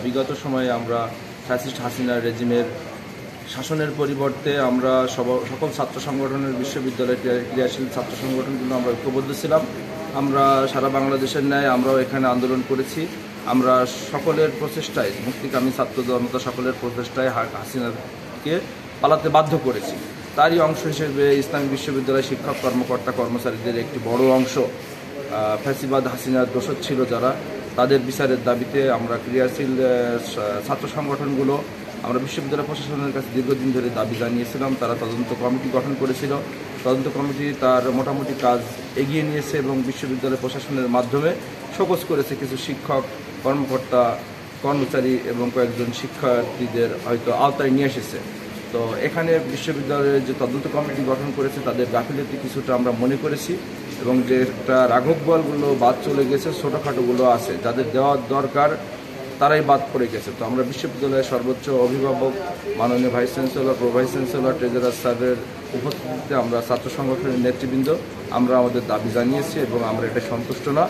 বিগত সময়ে আমরা ফ্যাসিস্ট হাসিনা রেজিমের শাসনের পরিবর্তে আমরা সকল ছাত্র সংগঠনের বিশ্ববিদ্যালয়ের ক্রিয়াশীল ছাত্র সংগঠনগুলো আমরা ঐক্যবদ্ধ ছিলাম। আমরা সারা বাংলাদেশের ন্যায় আমরাও এখানে আন্দোলন করেছি। আমরা সকলের প্রচেষ্টায়, মুক্তিকামী ছাত্র জনতা সকলের প্রচেষ্টায় হাসিনাকে পালাতে বাধ্য করেছি। তারই অংশ হিসেবে ইসলামী বিশ্ববিদ্যালয় শিক্ষক কর্মকর্তা কর্মচারীদের একটি বড় অংশ ফ্যাসিবাদ হাসিনার দোষর ছিল যারা, তাদের বিচারের দাবিতে আমরা ক্রিয়াশীল ছাত্র সংগঠনগুলো আমরা বিশ্ববিদ্যালয় প্রশাসনের কাছে দীর্ঘদিন ধরে দাবি জানিয়েছিলাম। তারা তদন্ত কমিটি গঠন করেছিল। তদন্ত কমিটি তার মোটামুটি কাজ এগিয়ে নিয়েছে এবং বিশ্ববিদ্যালয় প্রশাসনের মাধ্যমে শোকজ করেছে কিছু শিক্ষক কর্মকর্তা কর্মচারী এবং কয়েকজন শিক্ষার্থীদের হয়তো আওতায় নিয়ে এসেছে। তো এখানে বিশ্ববিদ্যালয়ের যে তদন্ত কমিটি গঠন করেছে তাদের গাফিলতি কিছুটা আমরা মনে করেছি এবং যেটা রাঘব বলগুলো বাদ চলে গেছে, ছোটোখাটোগুলো আছে যাদের দেওয়ার দরকার তারাই বাদ পড়ে গেছে। তো আমরা বিশ্ববিদ্যালয়ের সর্বোচ্চ অভিভাবক মাননীয় vice chancellor, pro vice chancellor, treasurer স্যারের উপস্থিতিতে আমরা ছাত্র সংগঠনের নেতৃবৃন্দ আমরা আমাদের দাবি জানিয়েছি এবং আমরা এটা সন্তুষ্ট না।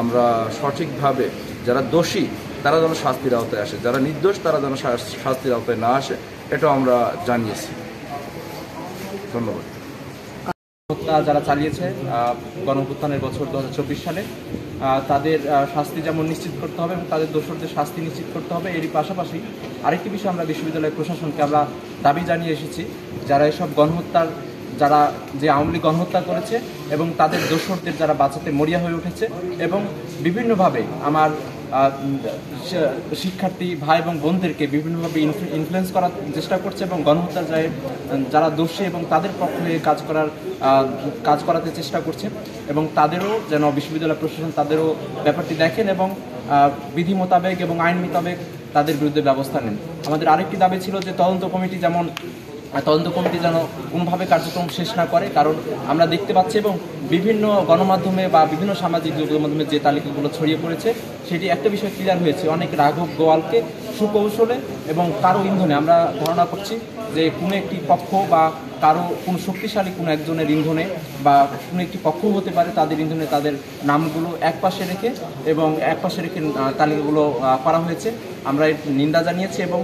আমরা সঠিকভাবে যারা দোষী তারা যেন শাস্তির আওতায় আসে, যারা নির্দোষ তারা যেন শাস্তির আওতায় না আসে, এটাও আমরা জানিয়েছি। ধন্যবাদ। হত্যা যারা চালিয়েছে গণঅভ্যুত্থানের বছর 2024 সালে তাদের শাস্তি যেমন নিশ্চিত করতে হবে এবং তাদের দোষরদের শাস্তি নিশ্চিত করতে হবে। এরই পাশাপাশি আরেকটি বিষয় আমরা বিশ্ববিদ্যালয় প্রশাসনকে আমরা দাবি জানিয়ে এসেছি, যারা এসব গণহত্যার যারা যে আওয়ামী লীগ গণহত্যা করেছে এবং তাদের দোষরদের যারা বাঁচাতে মরিয়া হয়ে উঠেছে এবং বিভিন্নভাবে আমার শিক্ষার্থী ভাই এবং বোনদেরকে বিভিন্নভাবে ইনফ্লুয়েন্স করার চেষ্টা করছে এবং গণহত্যার যারা দোষী এবং তাদের পক্ষে কাজ করাতে চেষ্টা করছে এবং তাদেরও যেন বিশ্ববিদ্যালয় প্রশাসন তাদেরও ব্যাপারটি দেখেন এবং বিধি মোতাবেক এবং আইন মোতাবেক তাদের বিরুদ্ধে ব্যবস্থা নেন। আমাদের আরেকটি দাবি ছিল যে তদন্ত কমিটি যেন কোনোভাবে কার্যক্রম শেষ না করে, কারণ আমরা দেখতে পাচ্ছি এবং বিভিন্ন গণমাধ্যমে বা বিভিন্ন সামাজিক যোগাযোগ মাধ্যমে যে তালিকাগুলো ছড়িয়ে পড়েছে সেটি একটা বিষয় ক্লিয়ার হয়েছে, অনেক রাঘব গোয়ালকে সুকৌশলে এবং কারো ইন্ধনে আমরা ধারণা করছি যে কোনো একটি পক্ষ বা কারো কোনো শক্তিশালী কোনো একজনের ইন্ধনে বা কোনো একটি পক্ষ হতে পারে তাদের ইন্ধনে তাদের নামগুলো একপাশে রেখে তালিকাগুলো করা হয়েছে। আমরা এর নিন্দা জানিয়েছি এবং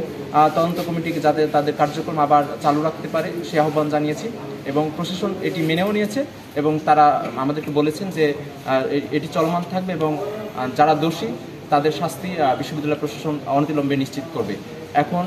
তদন্ত কমিটিকে যাতে তাদের কার্যক্রম আবার চালু রাখতে পারে সে আহ্বান জানিয়েছি এবং প্রশাসন এটি মেনেও নিয়েছে এবং তারা আমাদেরকে বলেছেন যে এটি চলমান থাকবে এবং যারা দোষী তাদের শাস্তি বিশ্ববিদ্যালয় প্রশাসন অনতিবিলম্বে নিশ্চিত করবে। এখন